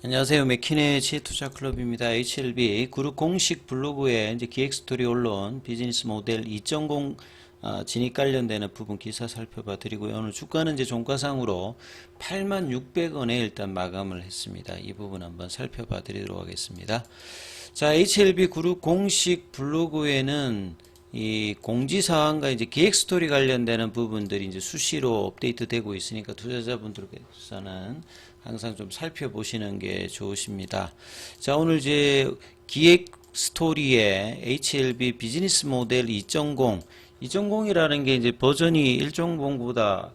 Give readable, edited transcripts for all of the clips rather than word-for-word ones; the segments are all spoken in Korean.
안녕하세요. 맥키네 지투자클럽입니다. HLB 그룹 공식 블로그에 이제 기획스토리 언론 비즈니스 모델 2.0 진입 관련되는 부분 기사 살펴봐 드리고요. 오늘 주가는 이제 종가상으로 86,600원에 일단 마감을 했습니다. 이 부분 한번 살펴봐 드리도록 하겠습니다. 자, HLB 그룹 공식 블로그에는 이 공지사항과 이제 기획스토리 관련되는 부분들이 이제 수시로 업데이트 되고 있으니까 투자자분들께서는 항상 좀 살펴보시는 게 좋으십니다. 자, 오늘 이제 기획 스토리에 HLB 비즈니스 모델 2.0, 2.0이라는 게 이제 버전이 1.0보다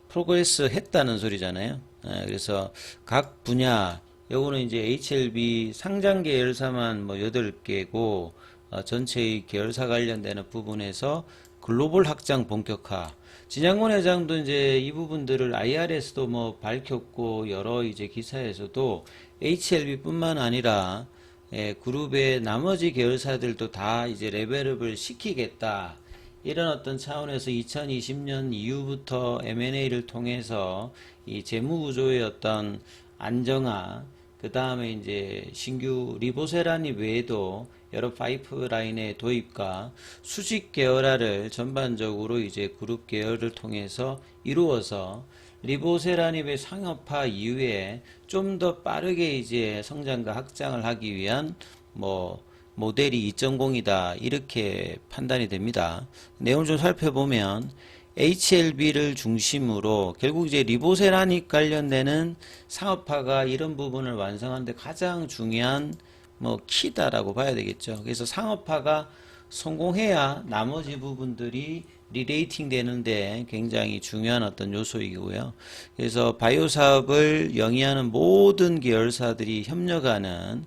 프로그레스 했다는 소리잖아요. 그래서 각 분야, 요거는 이제 HLB 상장 계열사만 뭐 8개고 전체의 계열사 관련되는 부분에서 글로벌 확장 본격화. 진양곤 회장도 이제 이 부분들을 IR에서도 뭐 밝혔고 여러 이제 기사에서도 HLB뿐만 아니라 그룹의 나머지 계열사들도 다 이제 레벨업을 시키겠다. 이런 어떤 차원에서 2020년 이후부터 M&A를 통해서 이 재무 구조의 어떤 안정화, 그 다음에 이제 신규 리보세라니 외에도 여러 파이프라인의 도입과 수직 계열화를 전반적으로 이제 그룹 계열을 통해서 이루어서 리보세라닙의 상업화 이후에 좀 더 빠르게 이제 성장과 확장을 하기 위한 뭐 모델이 2.0이다 이렇게 판단이 됩니다. 내용을 좀 살펴보면 HLB를 중심으로 결국 이제 리보세라닉 관련되는 상업화가 이런 부분을 완성하는데 가장 중요한 뭐 키다라고 봐야 되겠죠. 그래서 상업화가 성공해야 나머지 부분들이 리레이팅 되는데 굉장히 중요한 어떤 요소이고요. 그래서 바이오 사업을 영위하는 모든 계열사들이 협력하는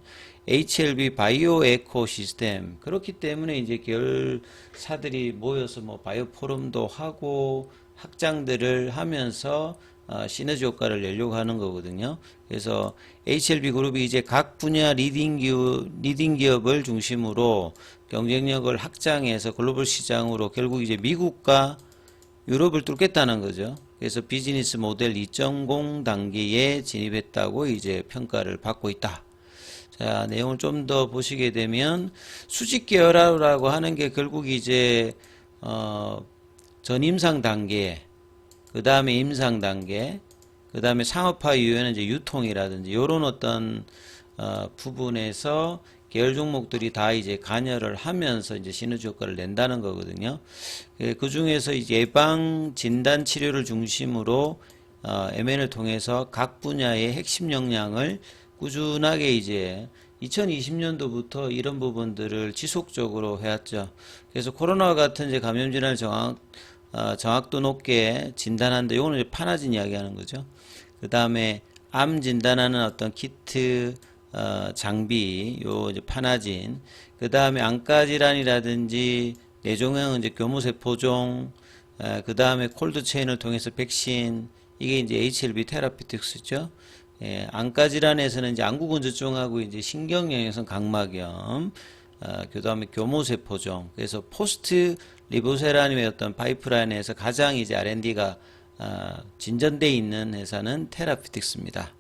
HLB 바이오 에코 시스템. 그렇기 때문에 이제 계열사들이 모여서 뭐 바이오 포럼도 하고 확장들을 하면서 시너지 효과를 내려고 하는 거거든요. 그래서 HLB 그룹이 이제 각 분야 리딩 기업을 중심으로 경쟁력을 확장해서 글로벌 시장으로 결국 이제 미국과 유럽을 뚫겠다는 거죠. 그래서 비즈니스 모델 2.0 단계에 진입했다고 이제 평가를 받고 있다. 자, 내용을 좀 더 보시게 되면 수직 계열화라고 하는 게 결국 이제 전임상 단계, 그 다음에 임상 단계, 그 다음에 상업화 이후에는 이제 유통이라든지 이런 어떤 부분에서 계열 종목들이 다 이제 관여를 하면서 이제 시너지 효과를 낸다는 거거든요. 그 중에서 이제 예방 진단 치료를 중심으로 M&A를 통해서 각 분야의 핵심 역량을 꾸준하게 이제 2020년도부터 이런 부분들을 지속적으로 해왔죠. 그래서 코로나와 같은 이제 감염 질환을 정확도 높게 진단한다. 이거는 이제 파나진 이야기하는 거죠. 그 다음에 암 진단하는 어떤 키트, 장비, 요 이제 파나진. 그 다음에 안과 질환이라든지 뇌종양 이제 교무세포종, 그 다음에 콜드 체인을 통해서 백신. 이게 이제 HLB 테라피틱스죠. 안과 질환에서는 이제 안구건조증하고 이제 신경영양성 각막염, 그 다음에 교무세포종. 그래서 포스트 리보세라님의 어떤 파이프라인에서 가장 이제 R&D가 진전돼 있는 회사는 테라피틱스입니다.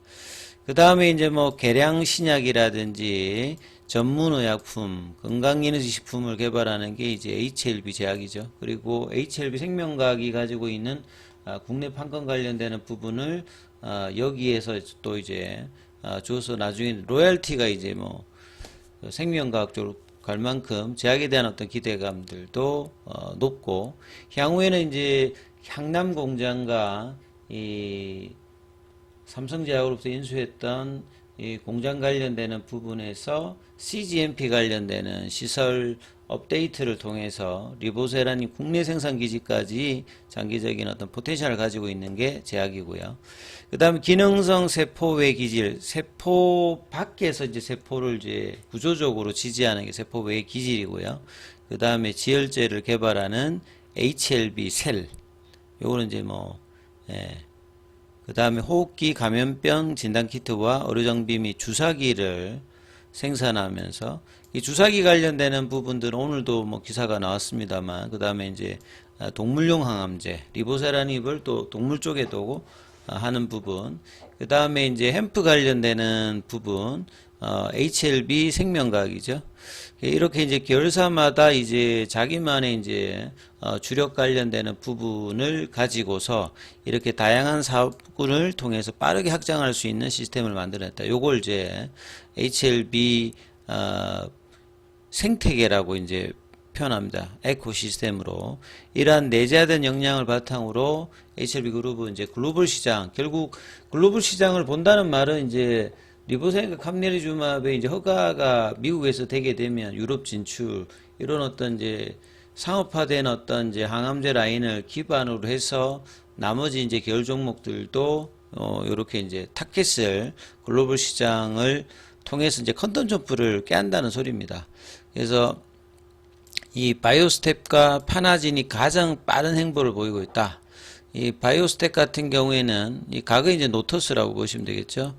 그 다음에 이제 뭐 계량 신약이라든지 전문 의약품, 건강기능식품을 개발하는 게 이제 HLB 제약이죠. 그리고 HLB 생명과학이 가지고 있는 국내 판권 관련되는 부분을 여기에서 또 이제 줘서 나중에 로열티가 이제 뭐 생명과학 쪽으로 갈 만큼 제약에 대한 어떤 기대감들도 높고, 향후에는 이제 향남 공장과 이 삼성제약으로부터 인수했던 이 공장 관련되는 부분에서 CGMP 관련되는 시설 업데이트를 통해서 리보세라닌 국내 생산 기지까지 장기적인 어떤 포텐셜을 가지고 있는 게 제약이고요. 그 다음에 기능성 세포외 기질, 세포 밖에서 이제 세포를 이제 구조적으로 지지하는 게 세포외 기질이고요. 그 다음에 지혈제를 개발하는 HLB 셀, 요거는 이제 뭐, 그 다음에 호흡기 감염병 진단키트와 의료장비 및 주사기를 생산하면서, 이 주사기 관련되는 부분들은 오늘도 뭐 기사가 나왔습니다만, 그 다음에 이제 동물용 항암제, 리보세라닙을 또 동물 쪽에 두고 하는 부분, 그 다음에 이제 햄프 관련되는 부분, HLB 생명과학이죠. 이렇게 이제 계열사마다 이제 자기만의 이제 주력 관련되는 부분을 가지고서 이렇게 다양한 사업군을 통해서 빠르게 확장할 수 있는 시스템을 만들어냈다. 요걸 이제 HLB 생태계라고 이제 표현합니다. 에코시스템으로. 이러한 내재된 역량을 바탕으로 HLB 그룹은 이제 글로벌 시장, 결국 글로벌 시장을 본다는 말은 이제 리보세과 캄네리주맙의 이제 허가가 미국에서 되게 되면 유럽 진출, 이런 어떤 이제 상업화된 어떤 이제 항암제 라인을 기반으로 해서 나머지 이제 계열 종목들도 요렇게 이제 타켓을 글로벌 시장을 통해서 이제 컨던 점프를 깨한다는 소리입니다. 그래서 이 바이오스텝과 파나진이 가장 빠른 행보를 보이고 있다. 이 바이오스텝 같은 경우에는 이 각은 이제 노터스라고 보시면 되겠죠.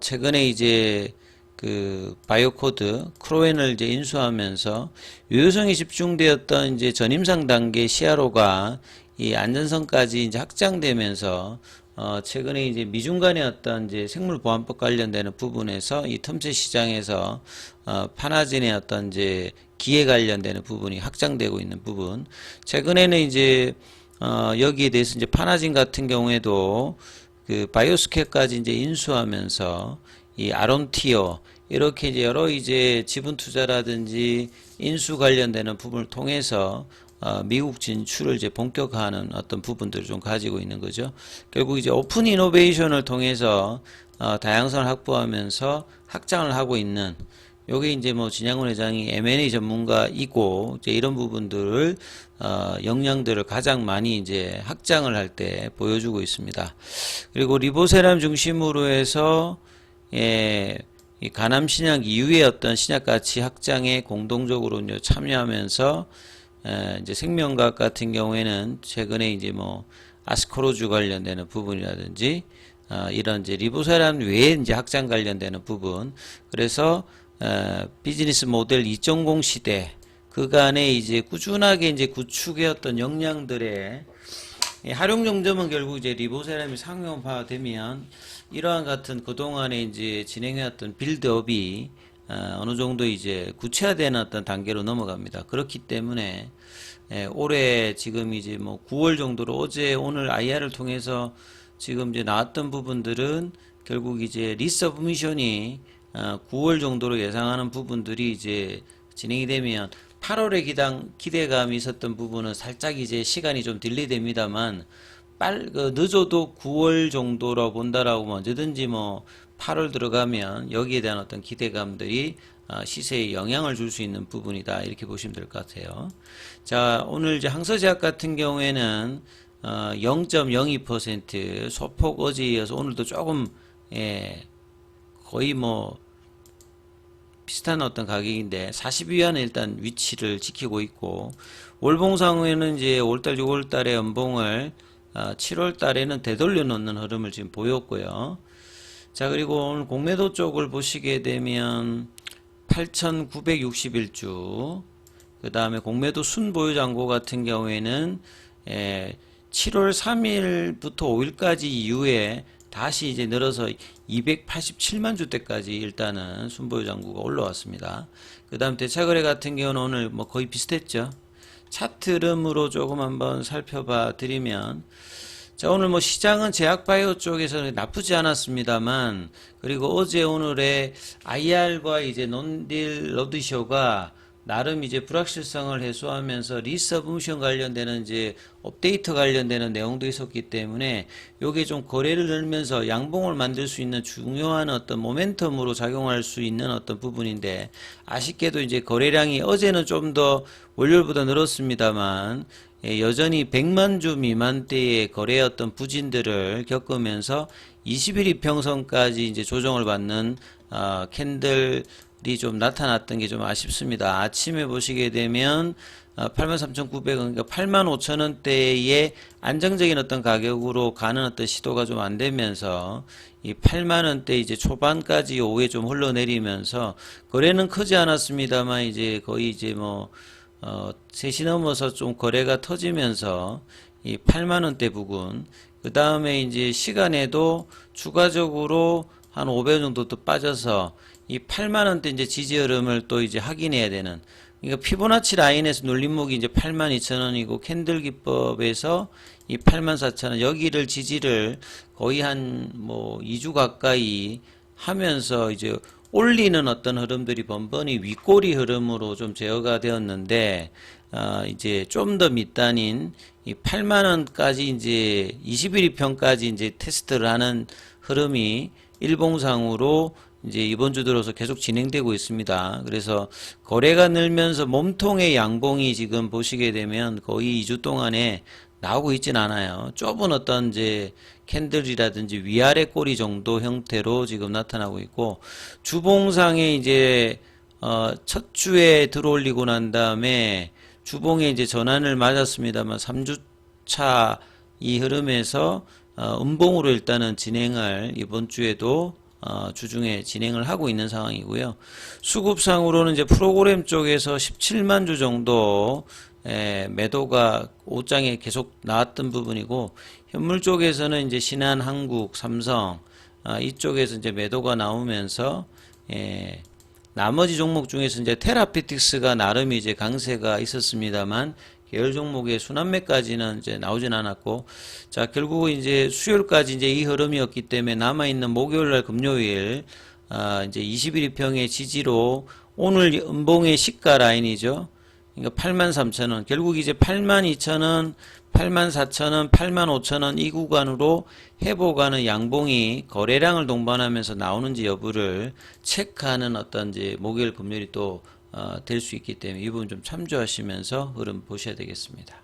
최근에 이제 그 바이오코드 크로엔을 이제 인수하면서 유효성이 집중되었던 이제 전임상 단계 CRO가 이 안전성까지 이제 확장되면서 최근에 이제 미중 간의 어떤 이제 생물보안법 관련되는 부분에서 이 틈새 시장에서 파나진의 어떤 이제 기회 관련되는 부분이 확장되고 있는 부분. 최근에는 이제 여기에 대해서 이제 파나진 같은 경우에도 그 바이오스케까지 이제 인수하면서 이 아론티어 이렇게 이제 여러 이제 지분 투자라든지 인수 관련되는 부분을 통해서 미국 진출을 이제 본격화하는 어떤 부분들을 좀 가지고 있는 거죠. 결국 이제 오픈 이노베이션을 통해서 다양성을 확보하면서 확장을 하고 있는, 요게 이제 뭐 진양훈 회장이 M&A 전문가이고 이제 이런 부분들을 역량들을 가장 많이 이제 확장을 할 때 보여주고 있습니다. 그리고 리보세람 중심으로 해서 이 간암 신약 이후의 어떤 신약 가치 확장에 공동적으로 이제 참여하면서 이제 생명과학 같은 경우에는 최근에 이제 뭐 아스코로주 관련되는 부분이라든지 이런 이제 리보세람 외에 이제 확장 관련되는 부분, 그래서 비즈니스 모델 2.0 시대 그간에 이제 꾸준하게 이제 구축해왔던 역량들의 활용 정점은 결국 이제 리보세람이 상용화되면 이러한 같은 그동안에 이제 진행해왔던 빌드업이 어느 정도 이제 구체화되는 어떤 단계로 넘어갑니다. 그렇기 때문에 올해 지금 이제 뭐 9월 정도로 어제 오늘 IR을 통해서 지금 이제 나왔던 부분들은 결국 이제 리서브미션이 9월 정도로 예상하는 부분들이 이제 진행이 되면 8월에 기대감이 있었던 부분은 살짝 이제 시간이 좀 딜레이 됩니다만 늦어도 9월 정도로 본다라고 언제든지 뭐 8월 들어가면 여기에 대한 어떤 기대감들이 시세에 영향을 줄 수 있는 부분이다, 이렇게 보시면 될 것 같아요. 자, 오늘 이제 항서제약 같은 경우에는 0.02% 소폭 어제에 이어서 오늘도 조금 거의 뭐 비슷한 어떤 가격인데 42위안은 일단 위치를 지키고 있고, 월봉상에는 이제 5월달 6월달에 연봉을 7월달에는 되돌려 놓는 흐름을 지금 보였고요. 자, 그리고 오늘 공매도 쪽을 보시게 되면 8,961주, 그 다음에 공매도 순보유잔고 같은 경우에는 7월 3일부터 5일까지 이후에 다시 이제 늘어서 287만 주대까지 일단은 순보유 잔고가 올라왔습니다. 그 다음 대차거래 같은 경우는 오늘 뭐 거의 비슷했죠. 차트 흐름으로 조금 한번 살펴봐 드리면, 자, 오늘 뭐 시장은 제약바이오 쪽에서는 나쁘지 않았습니다만, 그리고 어제 오늘의 IR과 이제 논딜 러드쇼가 나름 이제 불확실성을 해소하면서 리서브미션 관련되는 이제 업데이트 관련되는 내용도 있었기 때문에 요게 좀 거래를 늘면서 양봉을 만들 수 있는 중요한 어떤 모멘텀으로 작용할 수 있는 어떤 부분인데, 아쉽게도 이제 거래량이 어제는 좀 더 월요일보다 늘었습니다만 여전히 100만 주 미만대의 거래의 어떤 부진들을 겪으면서 21 이평선까지 이제 조정을 받는 캔들이 좀 나타났던 게 좀 아쉽습니다. 아침에 보시게 되면 83,900원, 그러니까 85,000원대의 안정적인 어떤 가격으로 가는 어떤 시도가 좀 안 되면서 이 8만원대 이제 초반까지 오후에 좀 흘러내리면서 거래는 크지 않았습니다만 이제 거의 이제 뭐 3시 넘어서 좀 거래가 터지면서 이 8만원대 부근, 그 다음에 이제 시간에도 추가적으로 한 500원 정도 또 빠져서 이 8만원대 이제 지지 흐름을 또 이제 확인해야 되는. 그러니까 피보나치 라인에서 눌림목이 이제 82,000원이고 캔들 기법에서 이 84,000원 여기를 지지를 거의 한 뭐 2주 가까이 하면서 이제 올리는 어떤 흐름들이 번번이 윗꼬리 흐름으로 좀 제어가 되었는데 이제 좀 더 밑단인 이 8만원까지 이제 21일 편까지 이제 테스트를 하는 흐름이 일봉상으로 이제 이번 주 들어서 계속 진행되고 있습니다. 그래서 거래가 늘면서 몸통의 양봉이 지금 보시게 되면 거의 2주 동안에 나오고 있진 않아요. 좁은 어떤 이제 캔들이라든지 위아래 꼬리 정도 형태로 지금 나타나고 있고, 주봉상에 이제 첫 주에 들어올리고 난 다음에 주봉에 이제 전환을 맞았습니다만 3주차 이 흐름에서 음봉으로 일단은 진행을 이번 주에도 주중에 진행을 하고 있는 상황이고요. 수급상으로는 이제 프로그램 쪽에서 17만 주 정도 매도가 5장에 계속 나왔던 부분이고, 현물 쪽에서는 이제 신한, 한국, 삼성 이쪽에서 이제 매도가 나오면서 나머지 종목 중에서 이제 테라피틱스가 나름 이제 강세가 있었습니다만 계열 종목의 순환매까지는 이제 나오진 않았고, 자, 결국 이제 수요일까지 이제 이 흐름이었기 때문에 남아있는 목요일날 금요일, 이제 21일평의 지지로 오늘 음봉의 시가 라인이죠. 그러니까 83,000원. 결국 이제 82,000원, 84,000원, 85,000원 이 구간으로 회복하는 양봉이 거래량을 동반하면서 나오는지 여부를 체크하는 어떤 이제 목요일 금요일이 또 될 수 있기 때문에 이 부분 좀 참조하시면서 흐름 보셔야 되겠습니다.